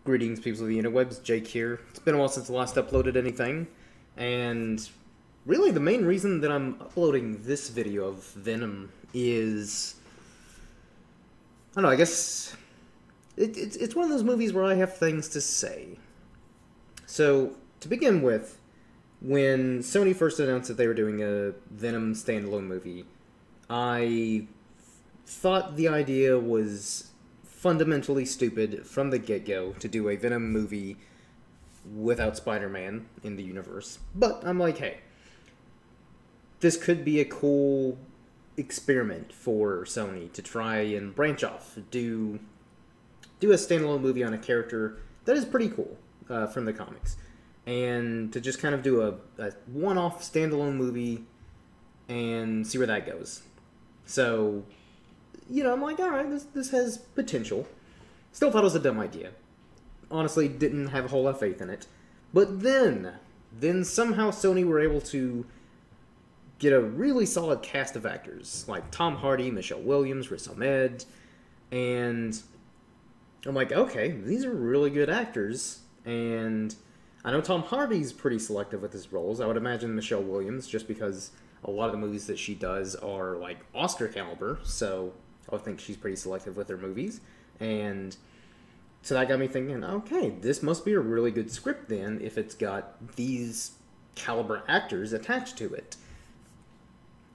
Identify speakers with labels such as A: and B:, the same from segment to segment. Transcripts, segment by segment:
A: Greetings, people of the interwebs. Jake here. It's been a while since I last uploaded anything, and really the main reason that I'm uploading this video of Venom is, I don't know, I guess it's one of those movies where I have things to say. So, to begin with, when Sony first announced that they were doing a Venom standalone movie, I thought the idea was fundamentally stupid from the get-go to do a Venom movie without Spider-Man in the universe. But I'm like, hey, this could be a cool experiment for Sony to try and branch off, do a standalone movie on a character that is pretty cool from the comics, and to just kind of do a one-off standalone movie and see where that goes. So, I'm like, alright, this has potential. Still thought it was a dumb idea. Honestly, didn't have a whole lot of faith in it. But then somehow Sony were able to get a really solid cast of actors, like Tom Hardy, Michelle Williams, Riz Ahmed, and I'm like, okay, these are really good actors, and I know Tom Hardy's pretty selective with his roles. I would imagine Michelle Williams, just because a lot of the movies that she does are, like, Oscar caliber, so I would think she's pretty selective with her movies. And so that got me thinking, okay, this must be a really good script then if it's got these caliber actors attached to it.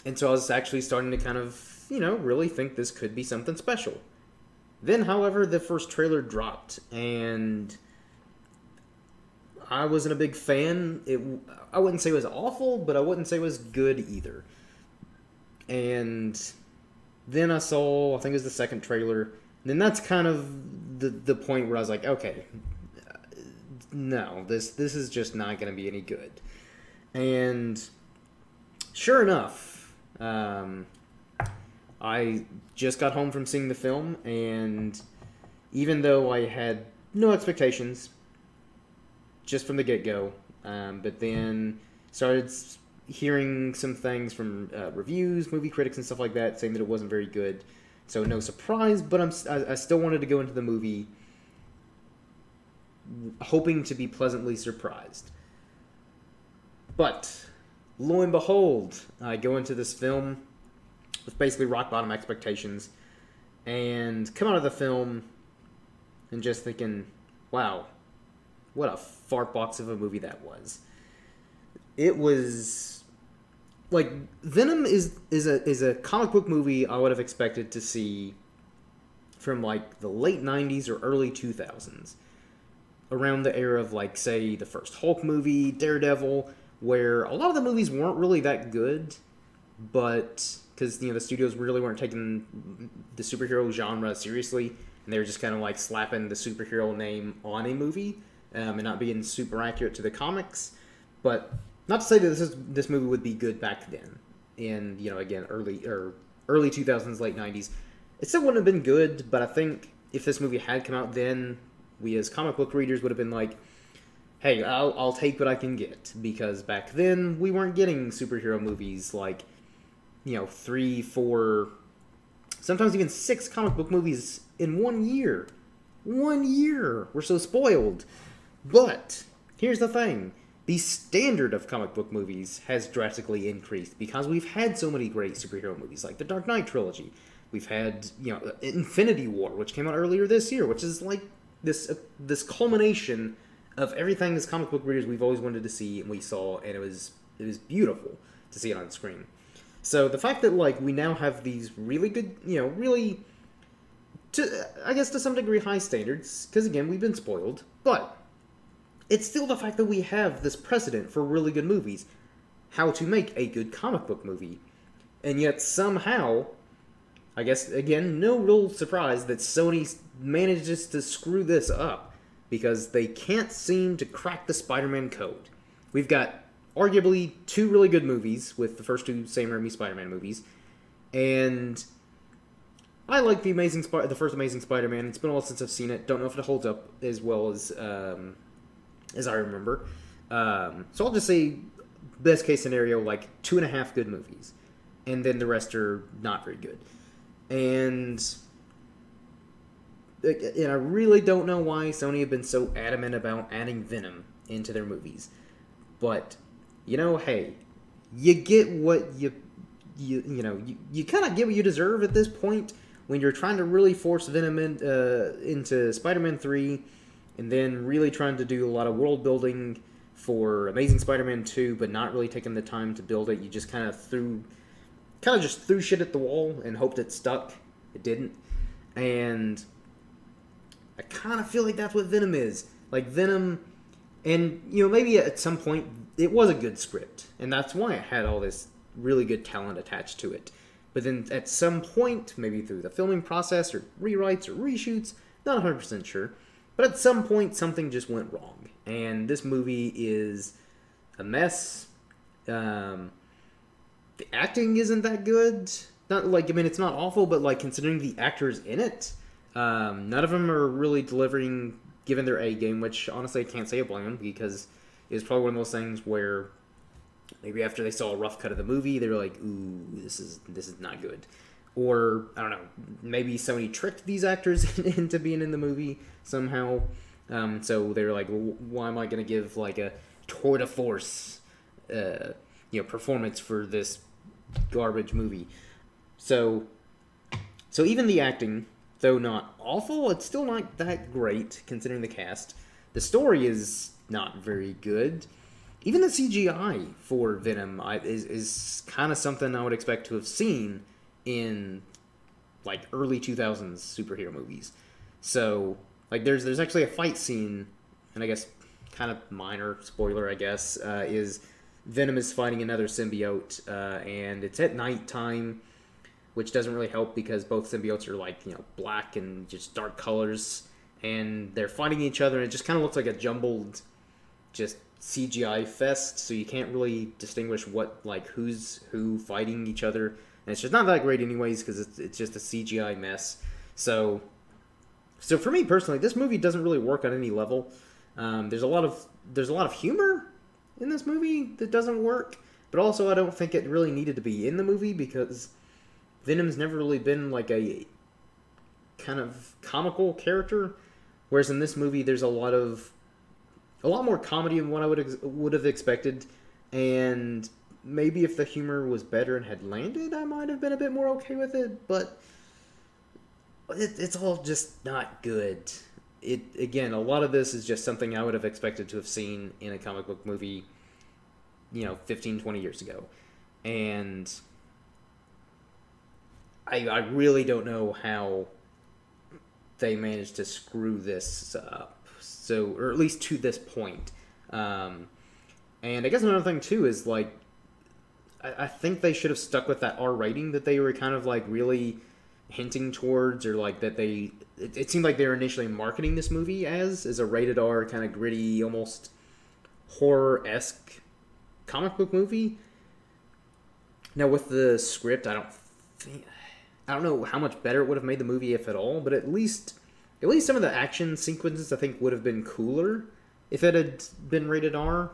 A: And so I was actually starting to kind of, really think this could be something special. Then, however, the first trailer dropped, and I wasn't a big fan. I wouldn't say it was awful, but I wouldn't say it was good either. And then I saw, I think it was the second trailer, and then that's kind of the point where I was like, okay, no, this is just not going to be any good. And sure enough, I just got home from seeing the film, and even though I had no expectations, just from the get-go, but then started hearing some things from reviews, movie critics, and stuff like that, saying that it wasn't very good. So no surprise, but I still wanted to go into the movie hoping to be pleasantly surprised. But lo and behold, I go into this film with basically rock-bottom expectations, and come out of the film and just thinking, wow, what a fart box of a movie that was. It was like, Venom is a comic book movie I would have expected to see from like the late 90s or early 2000s, around the era of, like, say, the first Hulk movie, Daredevil, where a lot of the movies weren't really that good, but because the studios really weren't taking the superhero genre seriously, and they were just kind of like slapping the superhero name on a movie, and not being super accurate to the comics. But not to say that this movie would be good back then, in again early 2000s, late 90s. It still wouldn't have been good, but I think if this movie had come out then, we as comic book readers would have been like, hey, I'll take what I can get, because back then we weren't getting superhero movies like 3, 4, sometimes even 6 comic book movies in 1 year. 1 year! We're so spoiled. But here's the thing. The standard of comic book movies has drastically increased because we've had so many great superhero movies, like the Dark Knight trilogy. We've had, Infinity War, which came out earlier this year, which is like this culmination of everything as comic book readers we've always wanted to see, and we saw, and it was beautiful to see it on screen. So the fact that, like, we now have these really good, really, I guess to some degree, high standards, because again, we've been spoiled, but it's still the fact that we have this precedent for really good movies, how to make a good comic book movie. And yet somehow, I guess, again, no real surprise that Sony manages to screw this up, because they can't seem to crack the Spider-Man code. We've got arguably 2 really good movies, with the first 2 Sam Raimi Spider-Man movies, and I like the first Amazing Spider-Man. It's been a while since I've seen it. Don't know if it holds up as well as I remember. So I'll just say, best case scenario, like 2.5 good movies, and then the rest are not very good. And and I really don't know why Sony have been so adamant about adding Venom into their movies. But, hey, you get what you kind of get what you deserve at this point when you're trying to really force Venom into Spider-Man 3 and then really trying to do a lot of world building for Amazing Spider-Man 2, but not really taking the time to build it. You just kind of just threw shit at the wall and hoped it stuck. It didn't. And I kind of feel like that's what Venom is. Like, Venom, and, maybe at some point it was a good script, and that's why it had all this really good talent attached to it. But then at some point, maybe through the filming process or rewrites or reshoots, not 100% sure, but at some point something just went wrong. And this movie is a mess. The acting isn't that good. It's not awful, but considering the actors in it, none of them are really delivering given their A game, which honestly I can't say I blame them, because it's probably one of those things where maybe after they saw a rough cut of the movie, they were like, ooh, this is not good. Or, I don't know, maybe Sony tricked these actors into being in the movie somehow. So they were like, well, why am I going to give a tour de force performance for this garbage movie? So even the acting, though not awful, it's still not that great considering the cast. The story is not very good. Even the CGI for Venom is kind of something I would expect to have seen in early 2000s superhero movies. So there's actually a fight scene, and I guess kind of minor spoiler, I guess, is Venom is fighting another symbiote, and it's at nighttime, which doesn't really help because both symbiotes are black and just dark colors, and they're fighting each other, and it just kind of looks like a jumbled just CGI fest, so you can't really distinguish who's who fighting each other, and it's just not that great anyways because it's just a CGI mess. So for me personally, this movie doesn't really work on any level. There's a lot of humor in this movie that doesn't work, but also I don't think it really needed to be in the movie because Venom's never really been a kind of comical character, whereas in this movie there's a lot more comedy than what I would have expected, and maybe if the humor was better and had landed, I might have been a bit more okay with it, but it's all just not good. Again, a lot of this is just something I would have expected to have seen in a comic book movie, 15, 20 years ago. And I really don't know how they managed to screw this up. So, or at least to this point. And I guess another thing, too, is, I think they should have stuck with that R rating that they were kind of, really hinting towards, or, that they... It seemed like they were initially marketing this movie as a rated R, kind of gritty, almost horror-esque comic book movie. Now, with the script, I don't know how much better it would have made the movie, if at all, but at least some of the action sequences I think would have been cooler if it had been rated R.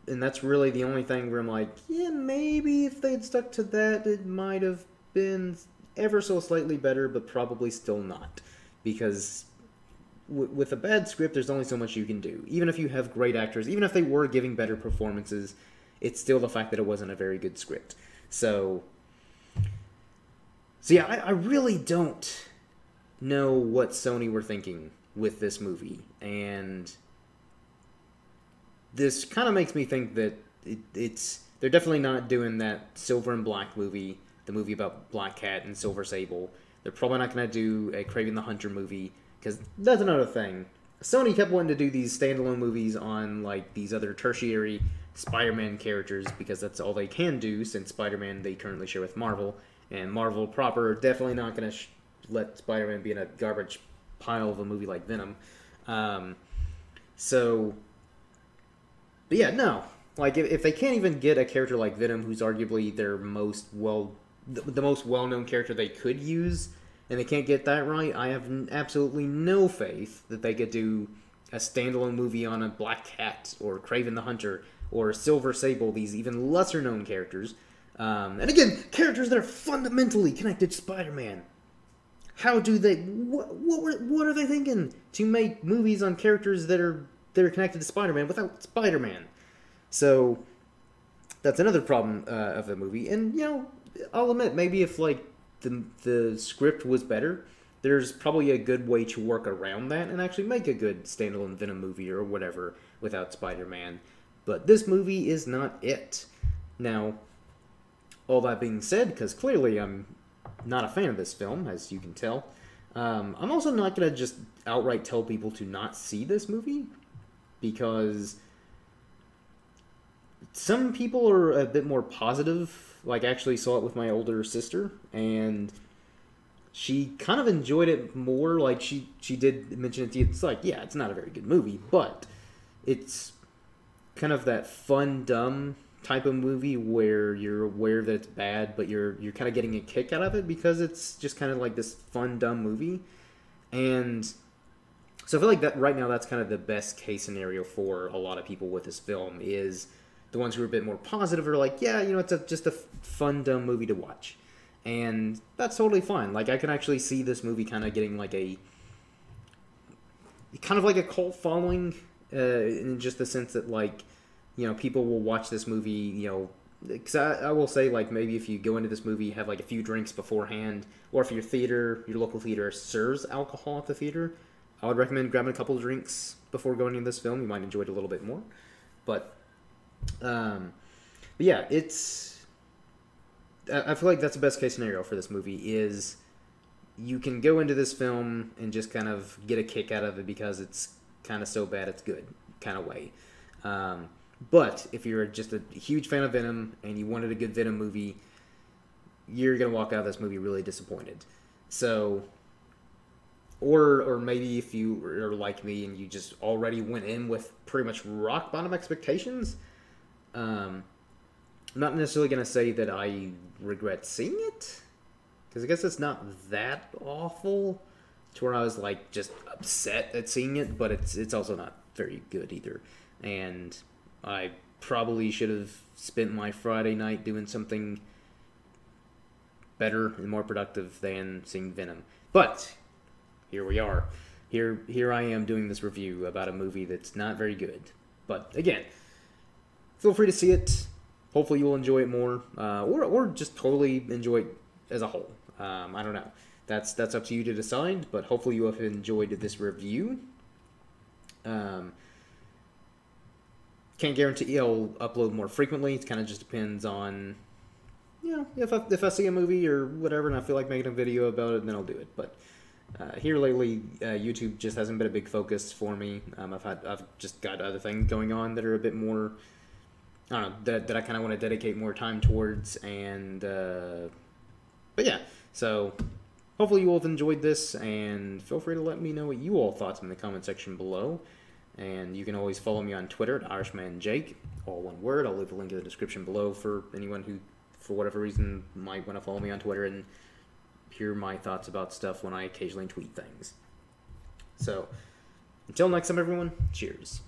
A: And that's really the only thing where I'm like, yeah, maybe if they had stuck to that, it might have been ever so slightly better, but probably still not. Because with a bad script, there's only so much you can do. Even if you have great actors, even if they were giving better performances, it's still the fact that it wasn't a very good script. So yeah, I really don't know what Sony were thinking with this movie, and this kind of makes me think that they're definitely not doing that Silver and Black movie, the movie about Black Cat and Silver Sable. They're probably not going to do a Kraven the Hunter movie, because that's another thing. Sony kept wanting to do these standalone movies on these other tertiary Spider-Man characters, because that's all they can do, since Spider-Man they currently share with Marvel, and Marvel proper definitely not going to let Spider-Man be in a garbage pile of a movie like Venom. But yeah, no. If they can't even get a character like Venom, who's arguably their the most well-known character they could use, and they can't get that right, I have absolutely no faith that they could do a standalone movie on a Black Cat, or Kraven the Hunter, or Silver Sable, these even lesser-known characters. And again, characters that are fundamentally connected to Spider-Man. How do they? What are they thinking to make movies on characters that are connected to Spider-Man without Spider-Man? So that's another problem of the movie. And I'll admit, maybe if like the script was better, there's probably a good way to work around that and actually make a good standalone Venom movie or whatever without Spider-Man. But this movie is not it. Now, all that being said, because clearly I'm not a fan of this film, as you can tell, I'm also not going to just outright tell people to not see this movie, because some people are a bit more positive. Like, I actually saw it with my older sister, and she kind of enjoyed it more. Like, she did mention it to you. It's like, yeah, it's not a very good movie, but it's kind of that fun, dumb type of movie where you're aware that it's bad, but you're kind of getting a kick out of it because it's just kind of like this fun, dumb movie. And so I feel like that right now that's kind of the best case scenario for a lot of people with this film, is the ones who are a bit more positive are like, yeah, it's just a fun, dumb movie to watch. And that's totally fine. Like, I can actually see this movie kind of getting like a cult following, in just the sense that, like, people will watch this movie, because I will say, like, maybe if you go into this movie, have like a few drinks beforehand, or if your local theater serves alcohol at the theater, I would recommend grabbing a couple of drinks before going into this film. You might enjoy it a little bit more. But yeah, I feel like that's the best case scenario for this movie, is you can go into this film and just kind of get a kick out of it because it's kind of so bad it's good kind of way. But if you're just a huge fan of Venom and you wanted a good Venom movie, you're going to walk out of this movie really disappointed. So, or maybe if you are like me and you just already went in with pretty much rock bottom expectations, I'm not necessarily going to say that I regret seeing it, because I guess it's not that awful to where I was like just upset at seeing it, but it's also not very good either. And I probably should have spent my Friday night doing something better and more productive than seeing Venom. But here we are. Here I am doing this review about a movie that's not very good. But again, feel free to see it. Hopefully you'll enjoy it more, or just totally enjoy it as a whole. I don't know. That's up to you to decide. But hopefully you have enjoyed this review. Can't guarantee I'll upload more frequently. It kind of just depends on, if I see a movie or whatever and I feel like making a video about it, then I'll do it. But here lately, YouTube just hasn't been a big focus for me. I've just got other things going on that are a bit more, I don't know, that I kind of want to dedicate more time towards. And but yeah, so hopefully you all have enjoyed this, and feel free to let me know what you all thought in the comment section below. And you can always follow me on Twitter at IrishmanJake, all one word. I'll leave a link in the description below for anyone who, for whatever reason, might want to follow me on Twitter and hear my thoughts about stuff when I occasionally tweet things. So, until next time, everyone, cheers.